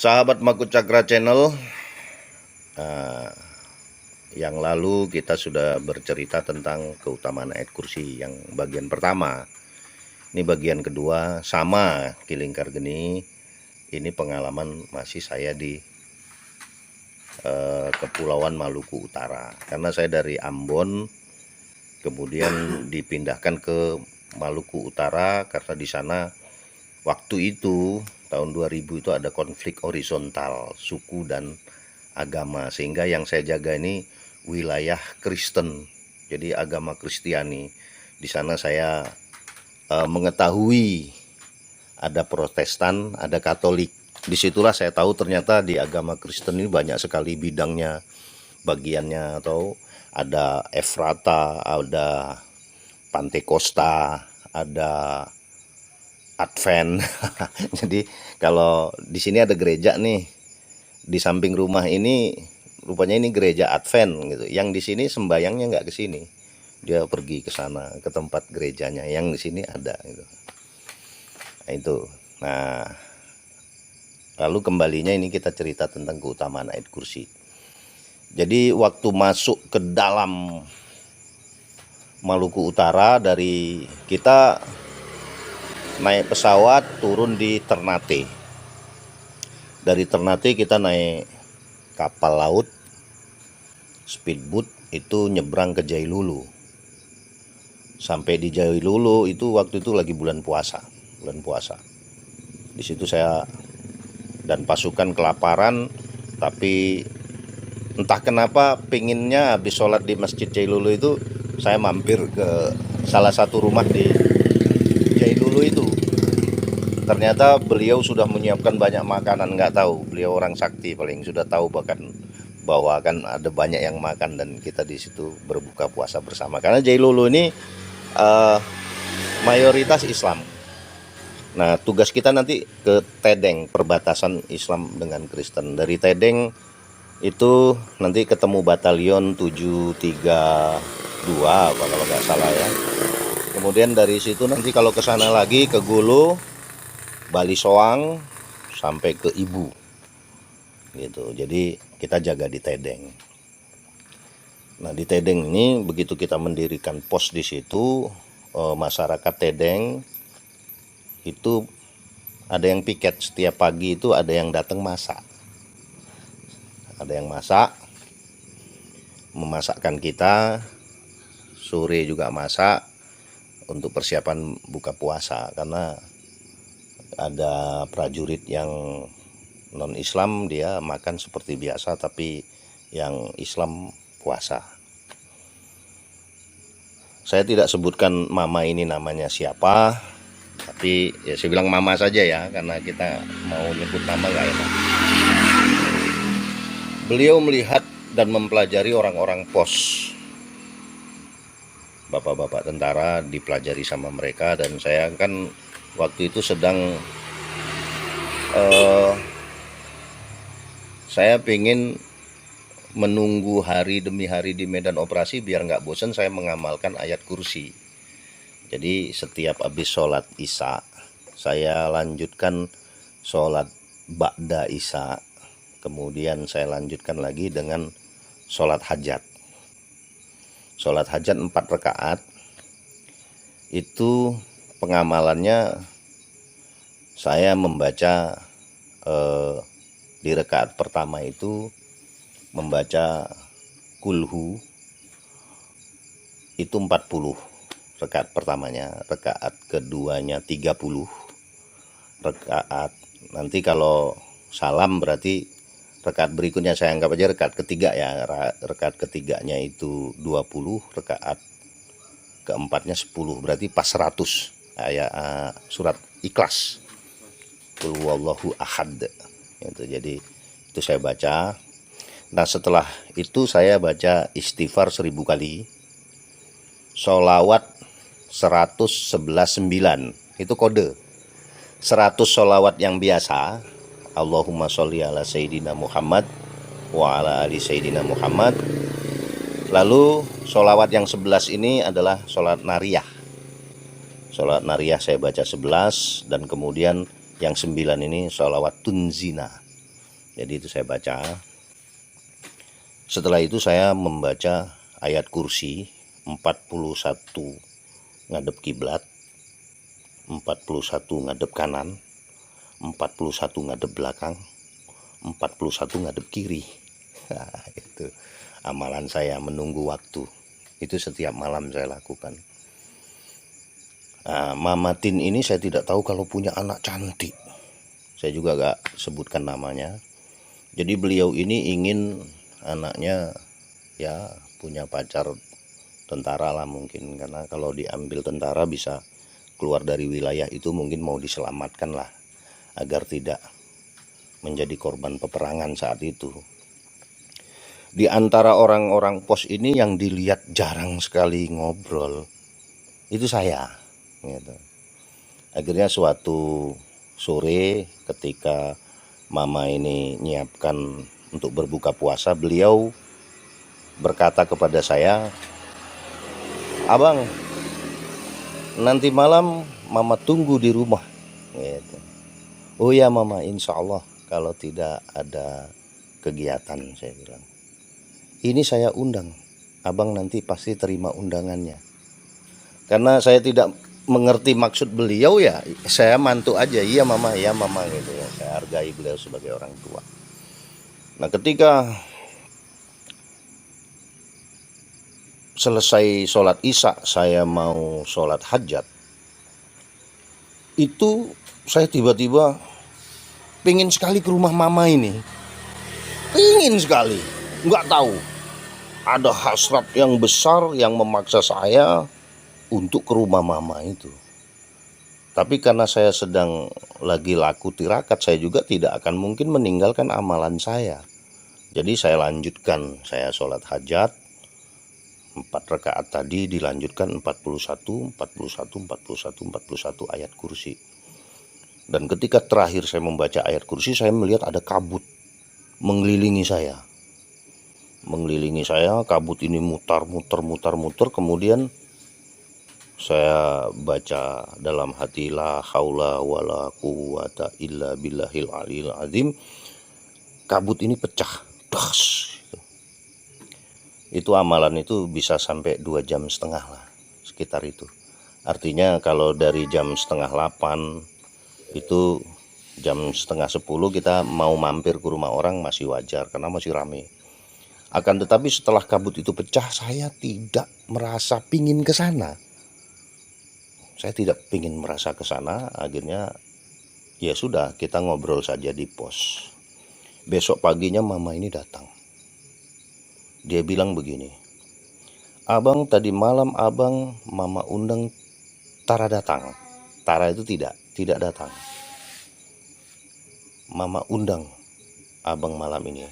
Sahabat Makutcakra Channel, eh, yang lalu kita sudah bercerita tentang keutamaan ayat kursi yang bagian pertama. Ini bagian kedua, sama Ki Lingkar Geni. Ini pengalaman masih saya di Kepulauan Maluku Utara. Karena saya dari Ambon, kemudian dipindahkan ke Maluku Utara karena di sana waktu itu tahun 2000 itu ada konflik horizontal suku dan agama, sehingga yang saya jaga ini wilayah Kristen, jadi agama Kristiani. Di sana saya mengetahui ada Protestan, ada Katolik. Disitulah saya tahu ternyata di agama Kristen ini banyak sekali bidangnya, bagiannya, atau ada Efrata, ada Pantekosta, ada Advent. Jadi kalau di sini ada gereja nih di samping rumah ini, rupanya ini gereja Advent gitu. Yang di sini sembayangnya nggak ke sini, dia pergi ke sana ke tempat gerejanya. Yang di sini ada gitu. Nah, itu. Nah, lalu kembalinya ini kita cerita tentang keutamaan ayat kursi. Jadi waktu masuk ke dalam Maluku Utara, dari kita naik pesawat turun di Ternate. Dari Ternate kita naik kapal laut speedboat itu nyebrang ke Jailulu. Sampai di Jailulu itu waktu itu lagi bulan puasa. Di situ saya dan pasukan kelaparan, tapi entah kenapa pinginnya habis sholat di Masjid Jailulu itu saya mampir ke salah satu rumah di Jailulu itu. Ternyata beliau sudah menyiapkan banyak makanan, nggak tahu, beliau orang sakti paling sudah tahu bahkan bahwa akan ada banyak yang makan, dan kita di situ berbuka puasa bersama. Karena Jailulu ini mayoritas Islam. Nah, tugas kita nanti ke Tedeng, perbatasan Islam dengan Kristen. Dari Tedeng itu nanti ketemu batalion 732 kalau nggak salah ya. Kemudian dari situ nanti kalau ke sana lagi ke Gulu, Bali Soang, sampai ke Ibu gitu. Jadi kita jaga di Tedeng. Nah, di Tedeng ini begitu kita mendirikan pos di situ, masyarakat Tedeng itu ada yang piket setiap pagi, itu ada yang datang masak. Ada yang masak, memasakkan kita, sore juga masak untuk persiapan buka puasa. Karena ada prajurit yang non Islam, dia makan seperti biasa, tapi yang Islam puasa. Saya tidak sebutkan mama ini namanya siapa, tapi ya saya bilang mama saja ya, karena kita mau nyebut nama nggak enak. Beliau melihat dan mempelajari orang-orang pos, bapak-bapak tentara, dipelajari sama mereka. Dan saya kan waktu itu sedang saya pengen menunggu hari demi hari di medan operasi biar nggak bosan. Saya mengamalkan ayat kursi. Jadi setiap habis sholat isya, saya lanjutkan sholat ba'da isya, kemudian saya lanjutkan lagi dengan sholat hajat. Sholat hajat 4 rakaat itu pengamalannya saya membaca di rakaat pertama itu membaca kulhu itu 40 rakaat pertamanya, rakaat keduanya 30 rakaat. Nanti kalau salam berarti rakaat berikutnya saya anggap aja rakaat ketiga ya. Rakaat ketiganya itu 20, rakaat keempatnya 10, berarti pas 100 ayat surat Ikhlas. Qul huwallahu ahad. Itu jadi itu saya baca. Nah, setelah itu saya baca istighfar 1000 kali, sholawat 111.9, itu kode. 100 sholawat yang biasa, Allahumma sholli ala Sayyidina Muhammad wa ala ali Sayyidina Muhammad. Lalu sholawat yang 11 ini adalah sholat nariyah. Sholat nariyah saya baca 11, dan kemudian yang 9 ini sholawat tunzina. Jadi itu saya baca. Setelah itu saya membaca ayat kursi 41 ngadep kiblat, 41 ngadep kanan, 41 ngadep belakang, 41 ngadep kiri. Nah, itu amalan saya menunggu waktu. Itu setiap malam saya lakukan. Nah, Mama Tin ini saya tidak tahu kalau punya anak cantik. Saya juga gak sebutkan namanya. Jadi beliau ini ingin anaknya ya punya pacar tentara lah mungkin. Karena kalau diambil tentara bisa keluar dari wilayah itu, mungkin mau diselamatkan lah agar tidak menjadi korban peperangan saat itu. Di antara orang-orang pos ini yang dilihat jarang sekali ngobrol itu saya gitu. Akhirnya suatu sore ketika Mama ini nyiapkan untuk berbuka puasa, beliau berkata kepada saya, "Abang, nanti malam Mama tunggu di rumah." Gitu. "Oh ya Mama, insya Allah kalau tidak ada kegiatan," saya bilang. "Ini saya undang, Abang nanti pasti terima undangannya." Karena saya tidak mengerti maksud beliau ya, saya mantu aja, "Iya Mama, ya Mama," gitu ya. Saya hargai beliau sebagai orang tua. Nah, ketika selesai sholat isya, saya mau sholat hajat, itu saya tiba-tiba pengen sekali ke rumah Mama ini. Pengen sekali, nggak tahu. Ada hasrat yang besar yang memaksa saya untuk ke rumah Mama itu. Tapi karena saya sedang lagi laku tirakat, saya juga tidak akan mungkin meninggalkan amalan saya. Jadi saya lanjutkan, saya sholat hajat 4 rakaat tadi dilanjutkan 41 ayat kursi. Dan ketika terakhir saya membaca ayat kursi, saya melihat ada kabut mengelilingi saya. Kabut ini mutar, kemudian saya baca dalam hati, la haula wala quwata illa billahil aliyil azim. Kabut ini pecah. Das. Itu amalan itu bisa sampai 2,5 jam lah, sekitar itu. Artinya kalau dari jam 7:30 itu jam 9:30 kita mau mampir ke rumah orang masih wajar karena masih rame. Akan tetapi setelah kabut itu pecah, saya tidak merasa pingin ke sana. Saya tidak pingin merasa ke sana. Akhirnya ya sudah, kita ngobrol saja di pos. Besok paginya Mama ini datang. Dia bilang begini, "Abang, tadi malam Abang Mama undang Tara datang." Tara itu tidak datang. "Mama undang Abang malam ini.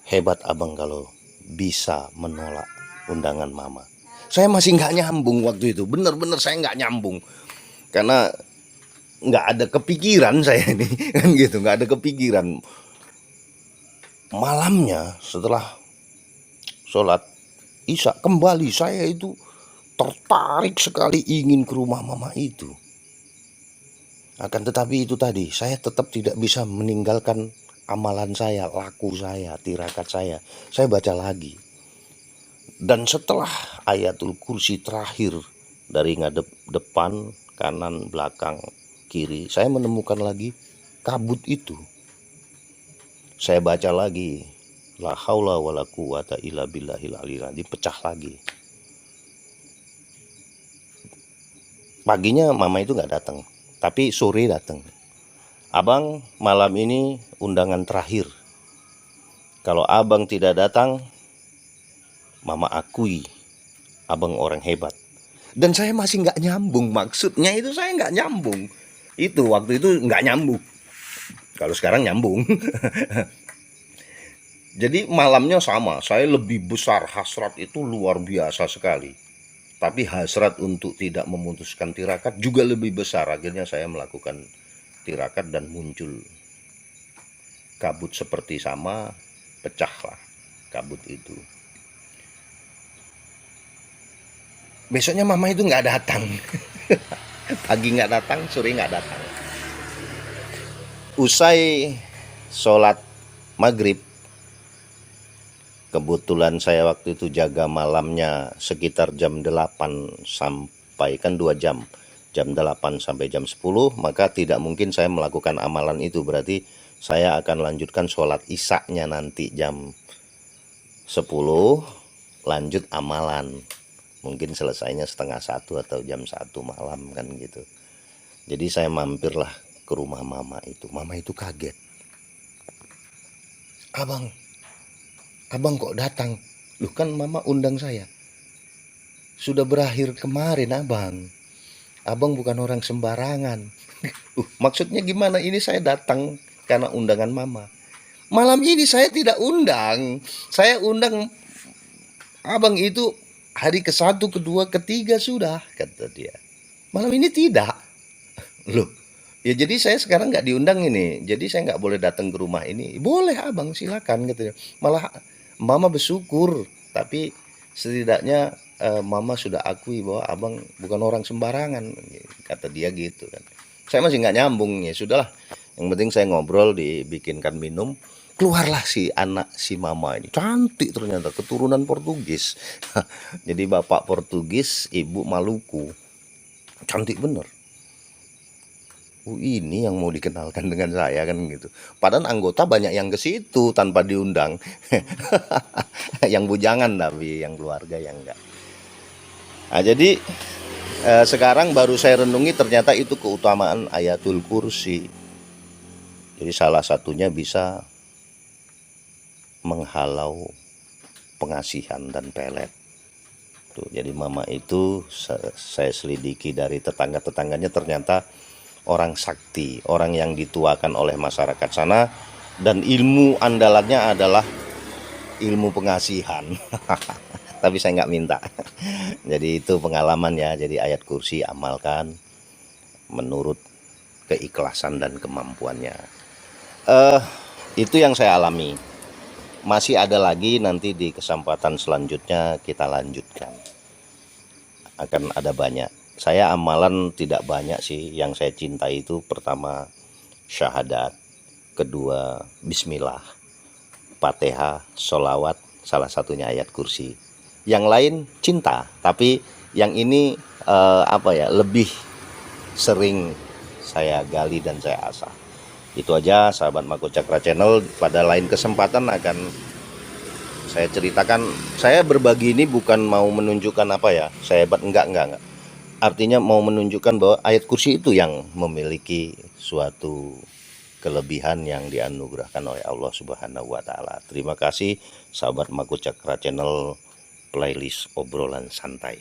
Hebat Abang kalau bisa menolak undangan Mama." Saya masih nggak nyambung waktu itu, bener-bener saya nggak nyambung. Karena nggak ada kepikiran saya ini, kan gitu, nggak ada kepikiran. Malamnya setelah sholat isya kembali, saya itu tertarik sekali ingin ke rumah Mama itu. Akan tetapi itu tadi, saya tetap tidak bisa meninggalkan amalan saya, laku saya, tirakat saya. Saya baca lagi. Dan setelah ayatul kursi terakhir dari ngadep depan, kanan, belakang, kiri, saya menemukan lagi kabut itu. Saya baca lagi, la haula wala quwata illa billahil aliyil azim, pecah lagi. Paginya Mama itu nggak datang, tapi sore datang. "Abang, malam ini undangan terakhir. Kalau Abang tidak datang, Mama akui Abang orang hebat." Dan saya masih nggak nyambung, maksudnya itu saya nggak nyambung. Itu waktu itu nggak nyambung. Kalau sekarang nyambung. Jadi malamnya sama, saya lebih besar, hasrat itu luar biasa sekali. Tapi hasrat untuk tidak memutuskan tirakat juga lebih besar. Akhirnya saya melakukan tirakat dan muncul kabut seperti sama, pecahlah kabut itu. Besoknya Mama itu nggak datang. Pagi nggak datang, sore nggak datang. Usai sholat maghrib. Kebetulan saya waktu itu jaga malamnya sekitar jam 8 sampai, kan 2 jam, jam 8 sampai jam 10, maka tidak mungkin saya melakukan amalan itu. Berarti saya akan lanjutkan sholat isya-nya nanti jam 10, lanjut amalan. Mungkin selesainya setengah 1 atau jam 1 malam kan gitu. Jadi saya mampirlah ke rumah mama itu. Mama itu kaget. Abang kok datang? Loh, kan mama undang saya. Sudah berakhir kemarin abang. Abang bukan orang sembarangan. Maksudnya gimana? Ini saya datang karena undangan mama. Malam ini saya tidak undang. Saya undang abang itu hari ke-1, ke-2, ke-3 sudah, kata dia. Malam ini tidak. Loh, ya jadi saya sekarang nggak diundang ini. Jadi saya nggak boleh datang ke rumah ini. Boleh abang, silakan, katanya. Malah mama bersyukur, tapi setidaknya mama sudah akui bahwa abang bukan orang sembarangan, kata dia gitu kan. Saya masih nggak nyambung, ya sudahlah. Yang penting saya ngobrol, dibikinkan minum. Keluarlah si anak si mama ini, cantik ternyata, keturunan Portugis. Jadi bapak Portugis, ibu Maluku. Cantik bener. Ini yang mau dikenalkan dengan saya kan gitu. Padahal anggota banyak yang ke situ tanpa diundang. Yang bujangan, tapi yang keluarga yang enggak. Nah, jadi sekarang baru saya renungi, ternyata itu keutamaan Ayatul Kursi. Jadi salah satunya bisa menghalau pengasihan dan pelet. Tuh, jadi mama itu saya selidiki dari tetangga-tetangganya, ternyata orang sakti, orang yang dituakan oleh masyarakat sana, dan ilmu andalannya adalah ilmu pengasihan. Tapi saya nggak minta. Jadi itu pengalaman ya. Jadi ayat kursi amalkan menurut keikhlasan dan kemampuannya. Itu yang saya alami. Masih ada lagi, nanti di kesempatan selanjutnya kita lanjutkan. Akan ada banyak. Saya amalan tidak banyak sih. Yang saya cintai itu pertama syahadat, kedua bismillah, Fatihah, sholawat, salah satunya ayat kursi. Yang lain cinta, tapi yang ini lebih sering saya gali dan saya asah. Itu aja sahabat Mako Cakra Channel. Pada lain kesempatan akan saya ceritakan. Saya berbagi ini bukan mau menunjukkan saya hebat, enggak. Artinya mau menunjukkan bahwa ayat kursi itu yang memiliki suatu kelebihan yang dianugerahkan oleh Allah Subhanahu wa taala. Terima kasih sahabat Mako Cakra Channel, playlist obrolan santai.